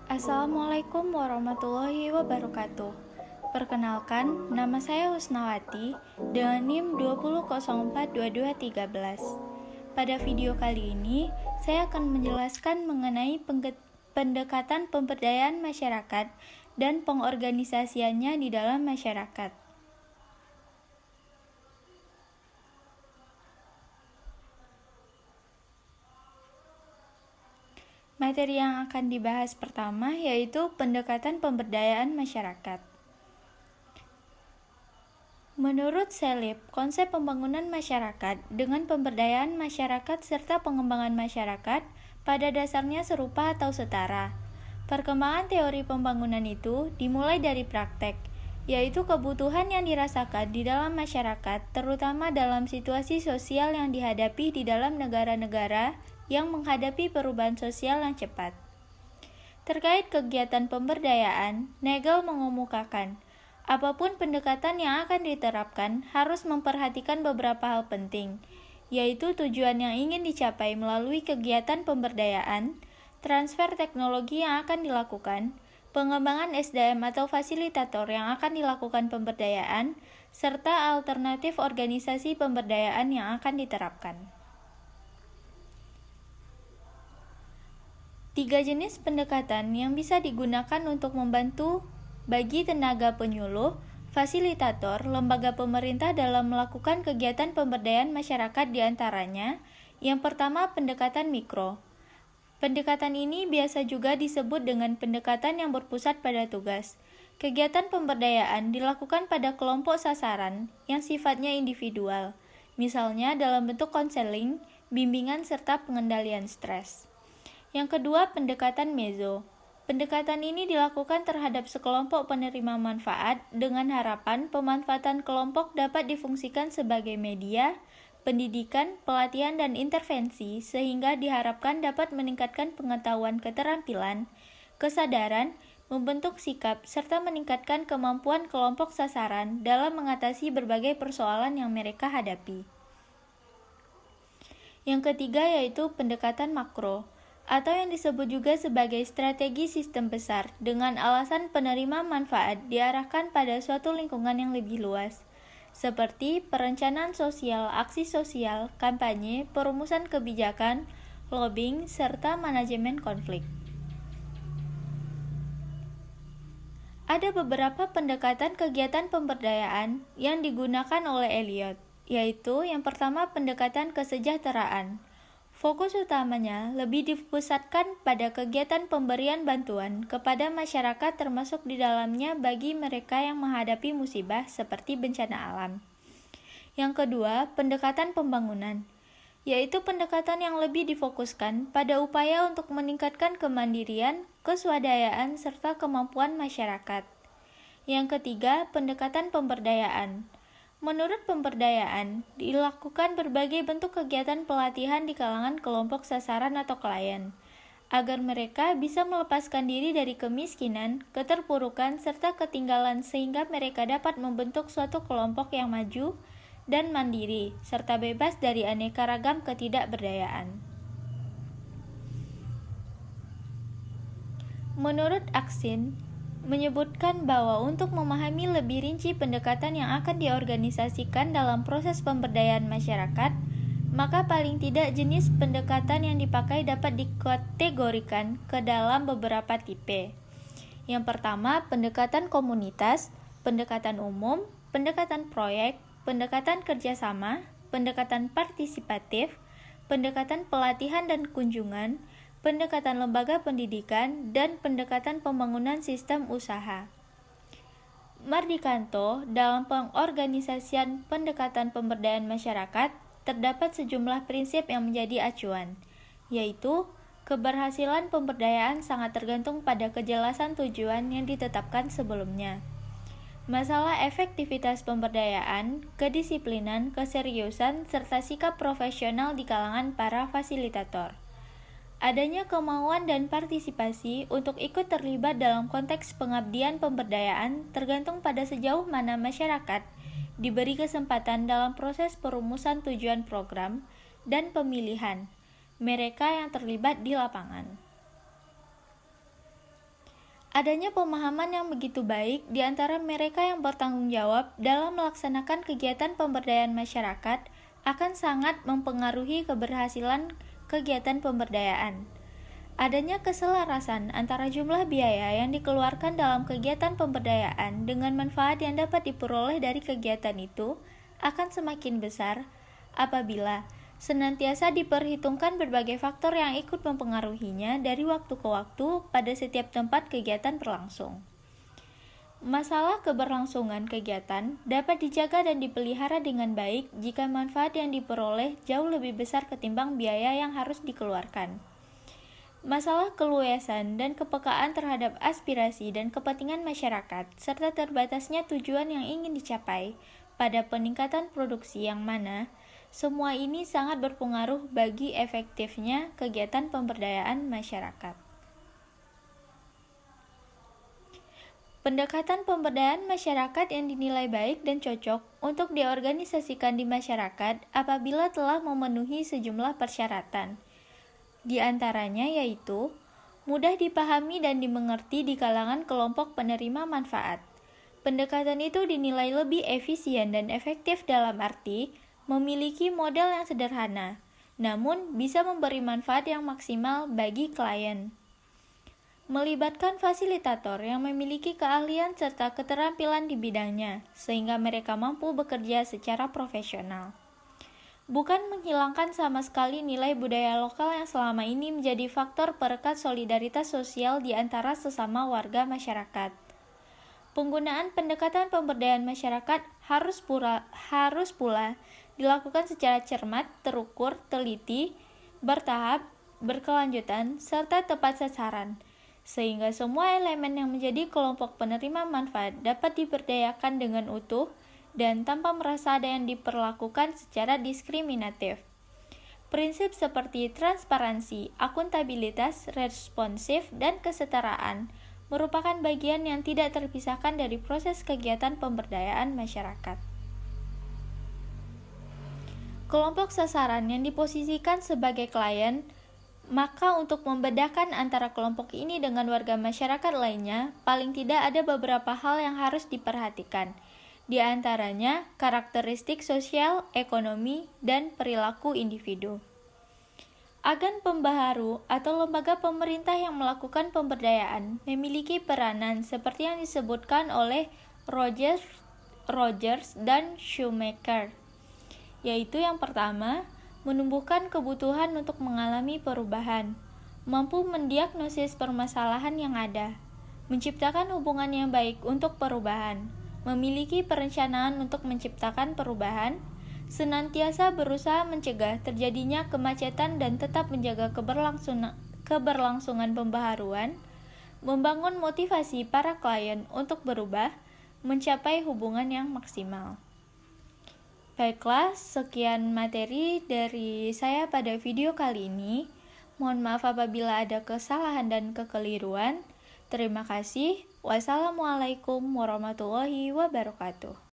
Assalamualaikum warahmatullahi wabarakatuh. Perkenalkan, nama saya Husnawati dengan NIM 20042213. Pada video kali ini, saya akan menjelaskan mengenai pendekatan pemberdayaan masyarakat dan pengorganisasiannya di dalam masyarakat. Materi yang akan dibahas pertama yaitu pendekatan pemberdayaan masyarakat. Menurut Selip, konsep pembangunan masyarakat dengan pemberdayaan masyarakat serta pengembangan masyarakat pada dasarnya serupa atau setara. Perkembangan teori pembangunan itu dimulai dari praktek, yaitu kebutuhan yang dirasakan di dalam masyarakat, terutama dalam situasi sosial yang dihadapi di dalam negara-negara yang menghadapi perubahan sosial yang cepat. Terkait kegiatan pemberdayaan, Nagel mengemukakan, apapun pendekatan yang akan diterapkan harus memperhatikan beberapa hal penting, yaitu tujuan yang ingin dicapai melalui kegiatan pemberdayaan, transfer teknologi yang akan dilakukan, pengembangan SDM atau fasilitator yang akan dilakukan pemberdayaan, serta alternatif organisasi pemberdayaan yang akan diterapkan. 3 jenis pendekatan yang bisa digunakan untuk membantu bagi tenaga penyuluh, fasilitator, lembaga pemerintah dalam melakukan kegiatan pemberdayaan masyarakat diantaranya. Yang pertama, pendekatan mikro. Pendekatan ini biasa juga disebut dengan pendekatan yang berpusat pada tugas. Kegiatan pemberdayaan dilakukan pada kelompok sasaran yang sifatnya individual, misalnya dalam bentuk konseling, bimbingan, serta pengendalian stres. Yang kedua, pendekatan meso. Pendekatan ini dilakukan terhadap sekelompok penerima manfaat dengan harapan pemanfaatan kelompok dapat difungsikan sebagai media, pendidikan, pelatihan, dan intervensi sehingga diharapkan dapat meningkatkan pengetahuan keterampilan, kesadaran, membentuk sikap, serta meningkatkan kemampuan kelompok sasaran dalam mengatasi berbagai persoalan yang mereka hadapi. Yang ketiga yaitu pendekatan makro, atau yang disebut juga sebagai strategi sistem besar, dengan alasan penerima manfaat diarahkan pada suatu lingkungan yang lebih luas, seperti perencanaan sosial, aksi sosial, kampanye, perumusan kebijakan, lobbying, serta manajemen konflik. Ada beberapa pendekatan kegiatan pemberdayaan yang digunakan oleh Eliot, yaitu yang pertama pendekatan kesejahteraan. Fokus utamanya lebih dipusatkan pada kegiatan pemberian bantuan kepada masyarakat termasuk di dalamnya bagi mereka yang menghadapi musibah seperti bencana alam. Yang kedua, pendekatan pembangunan, yaitu pendekatan yang lebih difokuskan pada upaya untuk meningkatkan kemandirian, keswadayaan, serta kemampuan masyarakat. Yang ketiga, pendekatan pemberdayaan. Menurut pemberdayaan, dilakukan berbagai bentuk kegiatan pelatihan di kalangan kelompok sasaran atau klien, agar mereka bisa melepaskan diri dari kemiskinan, keterpurukan, serta ketinggalan sehingga mereka dapat membentuk suatu kelompok yang maju dan mandiri, serta bebas dari aneka ragam ketidakberdayaan. Menurut Aksin, menyebutkan bahwa untuk memahami lebih rinci pendekatan yang akan diorganisasikan dalam proses pemberdayaan masyarakat, maka paling tidak jenis pendekatan yang dipakai dapat dikategorikan ke dalam beberapa tipe. Yang pertama, pendekatan komunitas, pendekatan umum, pendekatan proyek, pendekatan kerjasama, pendekatan partisipatif, pendekatan pelatihan dan kunjungan, pendekatan lembaga pendidikan, dan pendekatan pembangunan sistem usaha. Mardikanto, dalam pengorganisasian pendekatan pemberdayaan masyarakat, terdapat sejumlah prinsip yang menjadi acuan, yaitu keberhasilan pemberdayaan sangat tergantung pada kejelasan tujuan yang ditetapkan sebelumnya. Masalah efektivitas pemberdayaan, kedisiplinan, keseriusan, serta sikap profesional di kalangan para fasilitator. Adanya kemauan dan partisipasi untuk ikut terlibat dalam konteks pengabdian pemberdayaan tergantung pada sejauh mana masyarakat diberi kesempatan dalam proses perumusan tujuan program dan pemilihan mereka yang terlibat di lapangan. Adanya pemahaman yang begitu baik di antara mereka yang bertanggung jawab dalam melaksanakan kegiatan pemberdayaan masyarakat akan sangat mempengaruhi keberhasilan kegiatan pemberdayaan. Adanya keselarasan antara jumlah biaya yang dikeluarkan dalam kegiatan pemberdayaan dengan manfaat yang dapat diperoleh dari kegiatan itu akan semakin besar apabila senantiasa diperhitungkan berbagai faktor yang ikut mempengaruhinya dari waktu ke waktu pada setiap tempat kegiatan berlangsung. Masalah keberlangsungan kegiatan dapat dijaga dan dipelihara dengan baik jika manfaat yang diperoleh jauh lebih besar ketimbang biaya yang harus dikeluarkan. Masalah keluasan dan kepekaan terhadap aspirasi dan kepentingan masyarakat, serta terbatasnya tujuan yang ingin dicapai pada peningkatan produksi yang mana, semua ini sangat berpengaruh bagi efektifnya kegiatan pemberdayaan masyarakat. Pendekatan pemberdayaan masyarakat yang dinilai baik dan cocok untuk diorganisasikan di masyarakat apabila telah memenuhi sejumlah persyaratan. Di antaranya yaitu mudah dipahami dan dimengerti di kalangan kelompok penerima manfaat. Pendekatan itu dinilai lebih efisien dan efektif dalam arti memiliki model yang sederhana, namun bisa memberi manfaat yang maksimal bagi klien. Melibatkan fasilitator yang memiliki keahlian serta keterampilan di bidangnya, sehingga mereka mampu bekerja secara profesional. Bukan menghilangkan sama sekali nilai budaya lokal yang selama ini menjadi faktor perekat solidaritas sosial di antara sesama warga masyarakat. Penggunaan pendekatan pemberdayaan masyarakat harus pula dilakukan secara cermat, terukur, teliti, bertahap, berkelanjutan, serta tepat sasaran, sehingga semua elemen yang menjadi kelompok penerima manfaat dapat diberdayakan dengan utuh dan tanpa merasa ada yang diperlakukan secara diskriminatif. Prinsip seperti transparansi, akuntabilitas, responsif, dan kesetaraan merupakan bagian yang tidak terpisahkan dari proses kegiatan pemberdayaan masyarakat. Kelompok sasaran yang diposisikan sebagai klien, maka untuk membedakan antara kelompok ini dengan warga masyarakat lainnya, paling tidak ada beberapa hal yang harus diperhatikan. Di antaranya, karakteristik sosial, ekonomi, dan perilaku individu. Agen pembaharu atau lembaga pemerintah yang melakukan pemberdayaan memiliki peranan seperti yang disebutkan oleh Rogers dan Shoemaker, yaitu yang pertama, menumbuhkan kebutuhan untuk mengalami perubahan, mampu mendiagnosis permasalahan yang ada, menciptakan hubungan yang baik untuk perubahan, memiliki perencanaan untuk menciptakan perubahan, senantiasa berusaha mencegah terjadinya kemacetan dan tetap menjaga keberlangsungan pembaharuan, membangun motivasi para klien untuk berubah, mencapai hubungan yang maksimal. Baiklah, sekian materi dari saya pada video kali ini. Mohon maaf apabila ada kesalahan dan kekeliruan. Terima kasih. Wassalamualaikum warahmatullahi wabarakatuh.